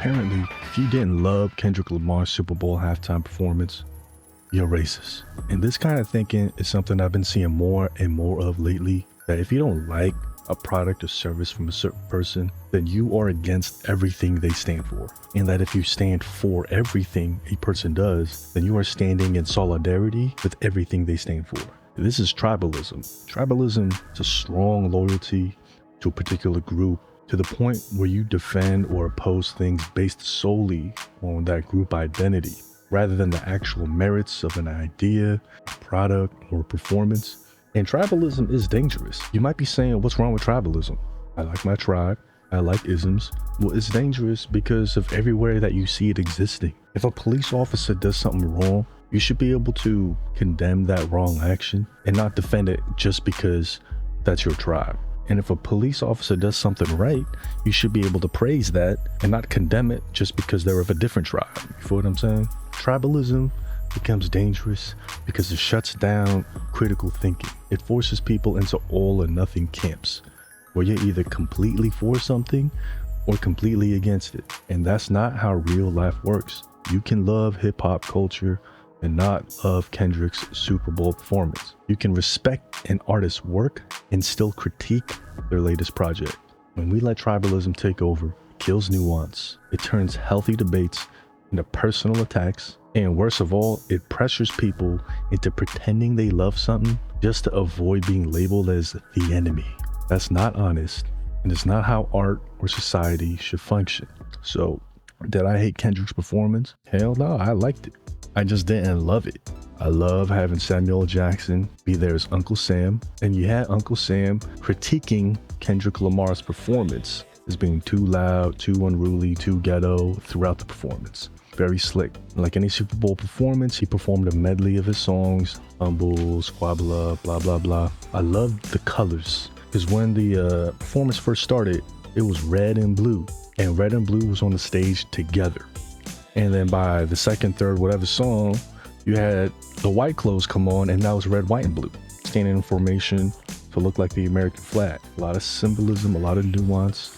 apparently, if you didn't love Kendrick Lamar's Super Bowl halftime performance, you're racist. And this kind of thinking is something I've been seeing more and more of lately, that if you don't like a product or service from a certain person, then you are against everything they stand for. And that if you stand for everything a person does, then you are standing in solidarity with everything they stand for. This is tribalism. Tribalism is a strong loyalty to a particular group, to the point where you defend or oppose things based solely on that group identity, rather than the actual merits of an idea, product, or performance. And tribalism is dangerous. You might be saying, what's wrong with tribalism? I like my tribe. I like isms. Well, it's dangerous because of everywhere that you see it existing. If a police officer does something wrong, you should be able to condemn that wrong action and not defend it just because that's your tribe. And if a police officer does something right, you should be able to praise that and not condemn it just because they're of a different tribe. You feel what I'm saying? Tribalism becomes dangerous because it shuts down critical thinking. It forces people into all or nothing camps, where you're either completely for something or completely against it. And that's not how real life works. You can love hip hop culture and not love Kendrick's Super Bowl performance. You can respect an artist's work and still critique their latest project. When we let tribalism take over, it kills nuance. It turns healthy debates into personal attacks. And worst of all, it pressures people into pretending they love something just to avoid being labeled as the enemy. That's not honest, and it's not how art or society should function. So, did I hate Kendrick's performance? Hell no, I liked it. I just didn't love it. I love having Samuel Jackson be there as Uncle Sam, and you had Uncle Sam critiquing Kendrick Lamar's performance as being too loud, too unruly, too ghetto throughout the performance. Very slick. Like any Super Bowl performance, he performed a medley of his songs, Humble, Squabla, blah, blah, blah. I loved the colors, because when the performance first started, it was red and blue, and red and blue was on the stage together. And then by the second, third, whatever song, you had the white clothes come on, and that was red, white, and blue, standing in formation to look like the American flag. A lot of symbolism, a lot of nuance.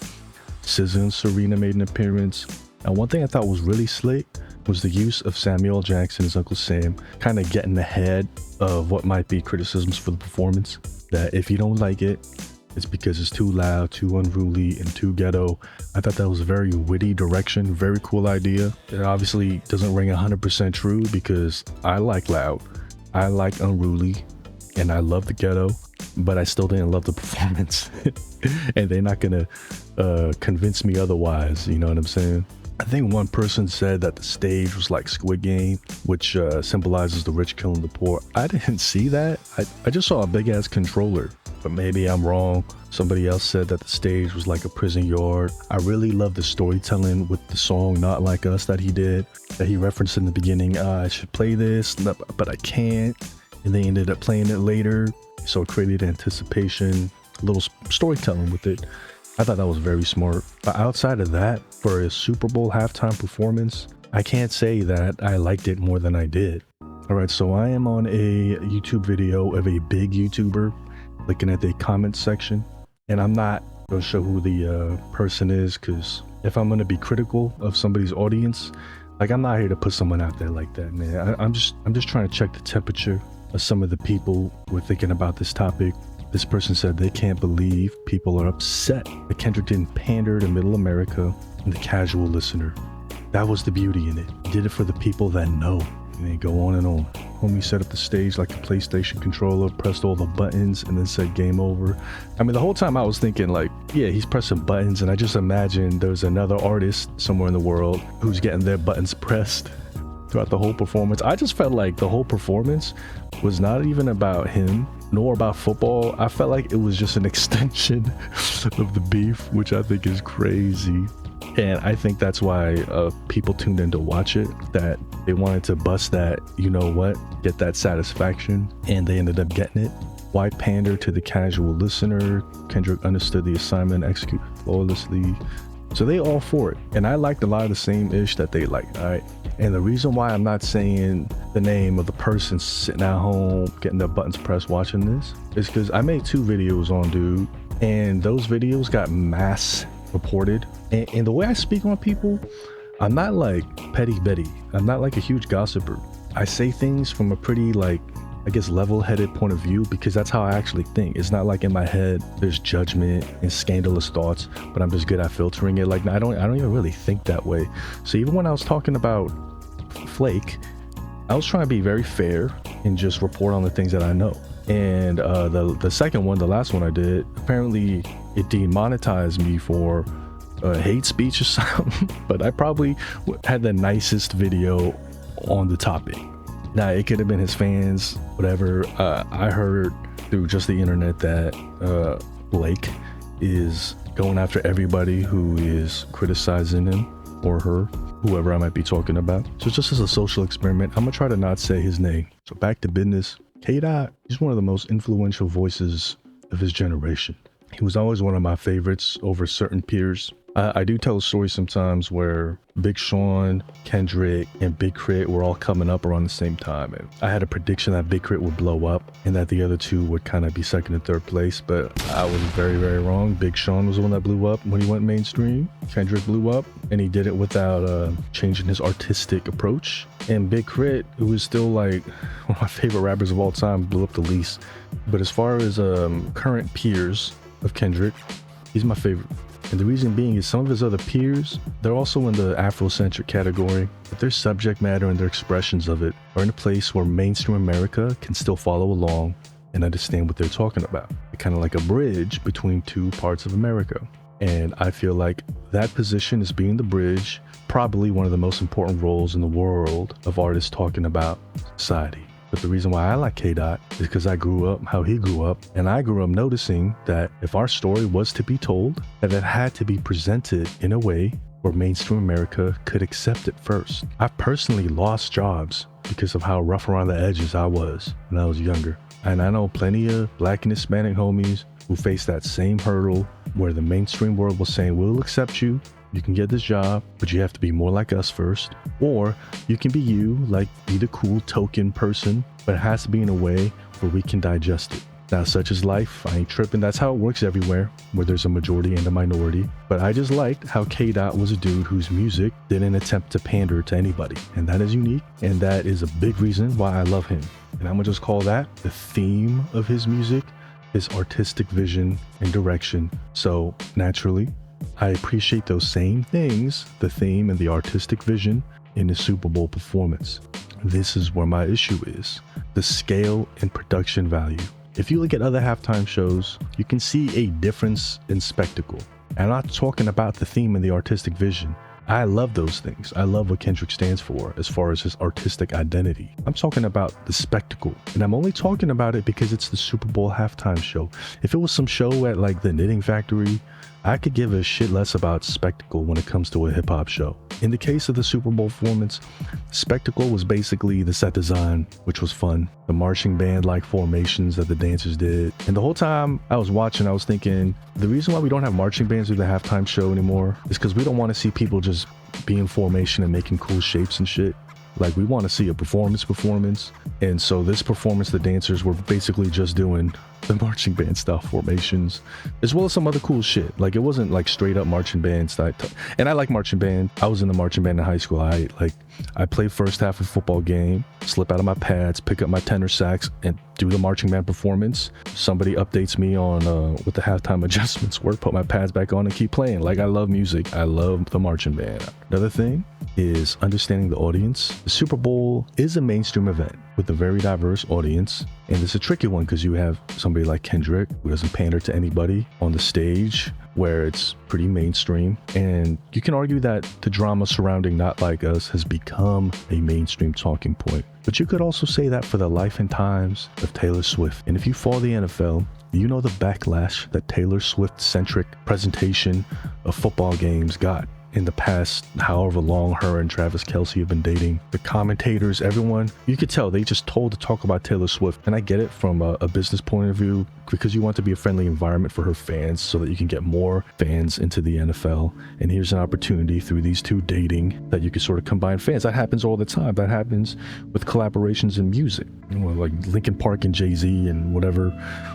SZA and Serena made an appearance. And one thing I thought was really slick was the use of Samuel Jackson as Uncle Sam, kind of getting ahead of what might be criticisms for the performance. That if you don't like it, it's because it's too loud, too unruly, and too ghetto. I thought that was a very witty direction, very cool idea. It obviously doesn't ring 100% true because I like loud, I like unruly, and I love the ghetto, but I still didn't love the performance. And they're not gonna convince me otherwise, you know what I'm saying? I think one person said that the stage was like Squid Game, which symbolizes the rich killing the poor. I didn't see that. I just saw a big ass controller, but maybe I'm wrong. Somebody else said that the stage was like a prison yard. I really love the storytelling with the song Not Like Us that he did, that he referenced in the beginning. I should play this, but I can't. And they ended up playing it later. So it created anticipation, a little storytelling with it. I thought that was very smart. But outside of that, for a Super Bowl halftime performance, I can't say that I liked it more than I did. All right, so I am on a YouTube video of a big YouTuber looking at the comments section, and I'm not gonna show who the person is, because if I'm gonna be critical of somebody's audience, like, I'm not here to put someone out there like that, man. I'm just trying to check the temperature of some of the people who are thinking about this topic. This person said they can't believe people are upset that Kendrick didn't pander to middle America and the casual listener. That was the beauty in it. He did it for the people that know. And they go on and on. Homie set up the stage like a PlayStation controller, pressed all the buttons, and then said game over. I mean, the whole time I was thinking, like, yeah, he's pressing buttons, and I just imagined there's another artist somewhere in the world who's getting their buttons pressed throughout the whole performance. I just felt like the whole performance was not even about him, nor about football. I felt like it was just an extension of the beef, which I think is crazy. And I think that's why people tuned in to watch it, that they wanted to bust that, you know what, get that satisfaction, and they ended up getting it. Why pander to the casual listener? Kendrick understood the assignment, executed flawlessly. So they all for it. And I liked a lot of the same ish that they liked, all right? And the reason why I'm not saying the name of the person sitting at home, getting their buttons pressed watching this, is because I made 2 videos on Dude, and those videos got mass reported. And the way I speak on people, I'm not like petty Betty. I'm not like a huge gossiper. I say things from a pretty like, I guess, level-headed point of view, because that's how I actually think. It's not like in my head there's judgment and scandalous thoughts, but I'm just good at filtering it. Like I don't even really think that way. So even when I was talking about Flake, I was trying to be very fair and just report on the things that I know. And the second one, the last one I did, apparently it demonetized me for hate speech or something. But I probably had the nicest video on the topic. Now, it could have been his fans, whatever. I heard through just the internet that Blake is going after everybody who is criticizing him or her, whoever I might be talking about. So just as a social experiment, I'm gonna try to not say his name. So back to business. K-Dot is one of the most influential voices of his generation. He was always one of my favorites over certain peers. I do tell a story sometimes where Big Sean, Kendrick, and Big Crit were all coming up around the same time. And I had a prediction that Big Crit would blow up and that the other two would kind of be second and third place, but I was very, very wrong. Big Sean was the one that blew up when he went mainstream. Kendrick blew up, and he did it without changing his artistic approach. And Big Crit, who is still like one of my favorite rappers of all time, blew up the least. But as far as current peers of Kendrick, he's my favorite. And the reason being is some of his other peers, they're also in the Afrocentric category, but their subject matter and their expressions of it are in a place where mainstream America can still follow along and understand what they're talking about. They're kind of like a bridge between two parts of America. And I feel like that position as being the bridge, probably one of the most important roles in the world of artists talking about society. But the reason why I like K-Dot is because I grew up how he grew up, and I grew up noticing that if our story was to be told, that it had to be presented in a way where mainstream America could accept it first. I've personally lost jobs because of how rough around the edges I was when I was younger. And I know plenty of Black and Hispanic homies who faced that same hurdle where the mainstream world was saying, we'll accept you, you can get this job, but you have to be more like us first. Or you can be you, like be the cool token person, but it has to be in a way where we can digest it. Now, such is life. I ain't tripping. That's how it works everywhere, where there's a majority and a minority. But I just liked how K-Dot was a dude whose music didn't attempt to pander to anybody. And that is unique. And that is a big reason why I love him. And I'm gonna just call that the theme of his music, his artistic vision and direction. So naturally, I appreciate those same things, the theme and the artistic vision, in the Super Bowl performance. This is where my issue is, the scale and production value. If you look at other halftime shows, you can see a difference in spectacle. And I'm not talking about the theme and the artistic vision. I love those things. I love what Kendrick stands for as far as his artistic identity. I'm talking about the spectacle. And I'm only talking about it because it's the Super Bowl halftime show. If it was some show at like the Knitting Factory, I could give a shit less about spectacle when it comes to a hip hop show. In the case of the Super Bowl performance, spectacle was basically the set design, which was fun. The marching band like formations that the dancers did. And the whole time I was watching, I was thinking, the reason why we don't have marching bands do the halftime show anymore is because we don't want to see people just be in formation and making cool shapes and shit. Like, we want to see a performance. And so this performance, the dancers were basically just doing the marching band style formations, as well as some other cool shit. Like, it wasn't like straight up marching band style. And I like marching band. I was in the marching band in high school. I play first half of a football game, slip out of my pads, pick up my tenor sax, and do the marching band performance. Somebody updates me on what the halftime adjustments were, put my pads back on and keep playing. Like, I love music. I love the marching band. Another thing is understanding the audience. The Super Bowl is a mainstream event with a very diverse audience, and it's a tricky one because you have somebody like Kendrick who doesn't pander to anybody on the stage, where it's pretty mainstream. And you can argue that the drama surrounding Not Like Us has become a mainstream talking point. But you could also say that for the life and times of Taylor Swift. And if you follow the NFL, you know the backlash that Taylor Swift-centric presentation of football games got in the past, however long her and Travis Kelce have been dating. The commentators, everyone, you could tell they just told to talk about Taylor Swift. And I get it from a business point of view, because you want to be a friendly environment for her fans so that you can get more fans into the NFL. And here's an opportunity through these two dating that you can sort of combine fans. That happens all the time. That happens with collaborations in music, like Linkin Park and Jay-Z and whatever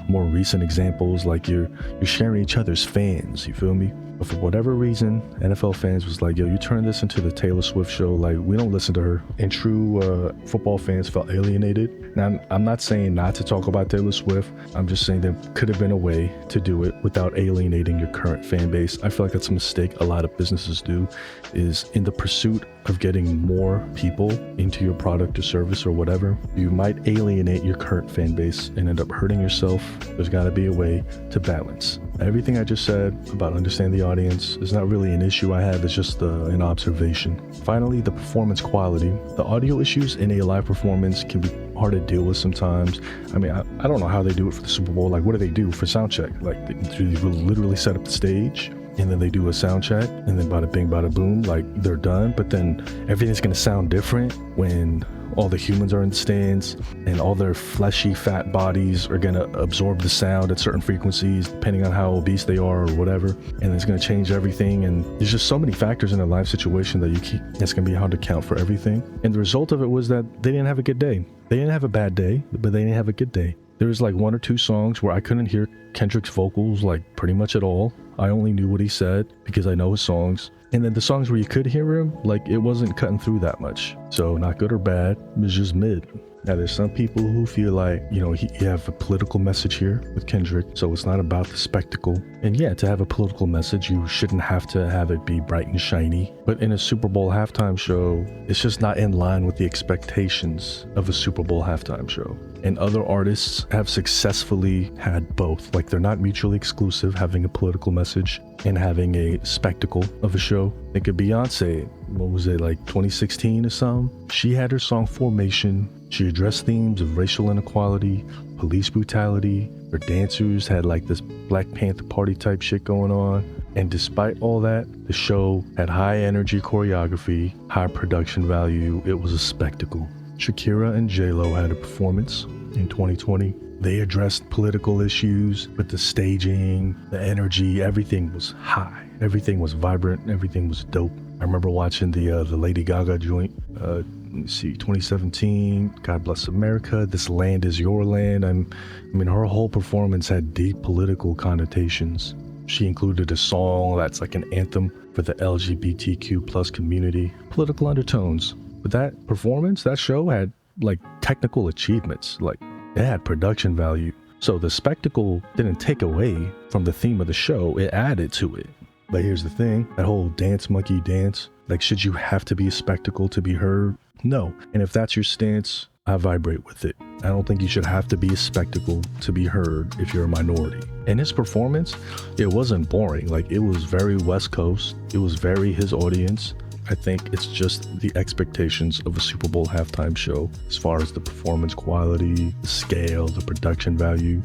more recent examples. Like you're sharing each other's fans, you feel me? But for whatever reason, NFL fans was like, yo, you turn this into the Taylor Swift show. Like, we don't listen to her. And true football fans felt alienated. Now, I'm not saying not to talk about Taylor Swift. I'm just saying there could have been a way to do it without alienating your current fan base. I feel like that's a mistake a lot of businesses do, is in the pursuit of getting more people into your product or service or whatever, you might alienate your current fan base and end up hurting yourself. There's got to be a way to balance. Everything I just said about understanding the audience is not really an issue I have, it's just an observation. Finally, the performance quality. The audio issues in a live performance can be hard to deal with sometimes. I mean, I don't know how they do it for the Super Bowl. Like, what do they do for sound check? Like, they literally set up the stage, and then they do a sound check, and then bada bing, bada boom, like, they're done. But then everything's gonna sound different when all the humans are in the stands and all their fleshy fat bodies are gonna absorb the sound at certain frequencies depending on how obese they are or whatever, and it's gonna change everything. And there's just so many factors in a live situation that it's gonna be hard to count for everything. And the result of it was that they didn't have a good day. They didn't have a bad day, but they didn't have a good day. There was like 1 or 2 songs where I couldn't hear Kendrick's vocals like pretty much at all. I only knew what he said because I know his songs. And then the songs where you could hear him, like, it wasn't cutting through that much. So not good or bad, it was just mid. Now, there's some people who feel like, you know, you have a political message here with Kendrick, so it's not about the spectacle. And yeah, to have a political message, you shouldn't have to have it be bright and shiny. But in a Super Bowl halftime show, it's just not in line with the expectations of a Super Bowl halftime show. And other artists have successfully had both. Like, they're not mutually exclusive, having a political message and having a spectacle of a show. Think of Beyonce. What was it, like 2016 or something? She had her song Formation. She addressed themes of racial inequality, police brutality. Her dancers had like this Black Panther party type shit going on. And despite all that, the show had high energy choreography, high production value. It was a spectacle. Shakira and J-Lo had a performance in 2020. They addressed political issues, but the staging, the energy, everything was high. Everything was vibrant. Everything was dope. I remember watching the Lady Gaga joint, let me see, 2017, God Bless America, This Land Is Your Land. I mean, her whole performance had deep political connotations. She included a song that's like an anthem for the LGBTQ plus community, political undertones. But that performance, that show had like technical achievements, like it had production value. So the spectacle didn't take away from the theme of the show, it added to it. But here's the thing, that whole dance monkey dance, like, should you have to be a spectacle to be heard? No. And if that's your stance, I vibrate with it. I don't think you should have to be a spectacle to be heard if you're a minority. And his performance, it wasn't boring. Like, it was very West Coast. It was very his audience. I think it's just the expectations of a Super Bowl halftime show, as far as the performance quality, the scale, the production value,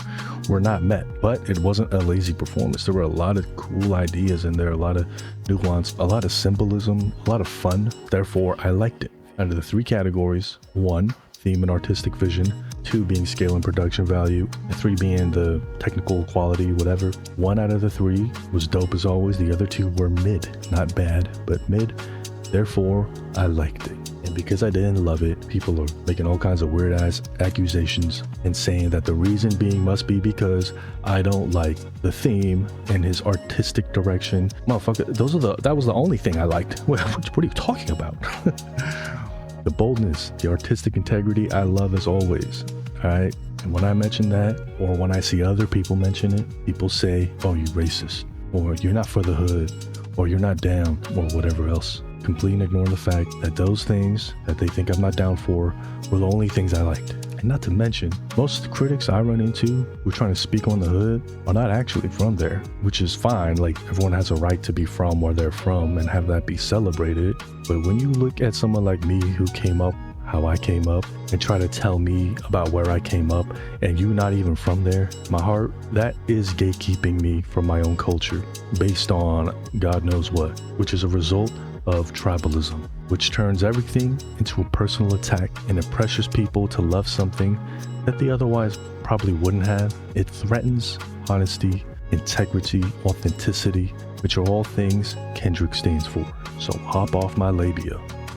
were not met. But it wasn't a lazy performance. There were a lot of cool ideas in there, a lot of nuance, a lot of symbolism, a lot of fun. Therefore, I liked it. Under the 3 categories: 1, theme and artistic vision; 2, being scale and production value; and 3 being the technical quality, whatever. 1 out of the 3 was dope as always. The other 2 were mid. Not bad, but mid. Therefore, I liked it. And because I didn't love it, people are making all kinds of weird ass accusations and saying that the reason being must be because I don't like the theme and his artistic direction. Motherfucker, that was the only thing I liked. What are you talking about? The boldness, the artistic integrity, I love as always. All right. And when I mention that, or when I see other people mention it, people say, oh, you racist, or you're not for the hood, or you're not down, or whatever else. Completely ignoring the fact that those things that they think I'm not down for were the only things I liked. And not to mention, most of the critics I run into who are trying to speak on the hood are not actually from there, which is fine. Like, everyone has a right to be from where they're from and have that be celebrated. But when you look at someone like me who came up how I came up and try to tell me about where I came up, and you not even from there, my heart, that is gatekeeping me from my own culture based on God knows what, which is a result of tribalism, which turns everything into a personal attack and it pressures people to love something that they otherwise probably wouldn't have. It threatens honesty, integrity, authenticity, which are all things Kendrick stands for. So hop off my labia.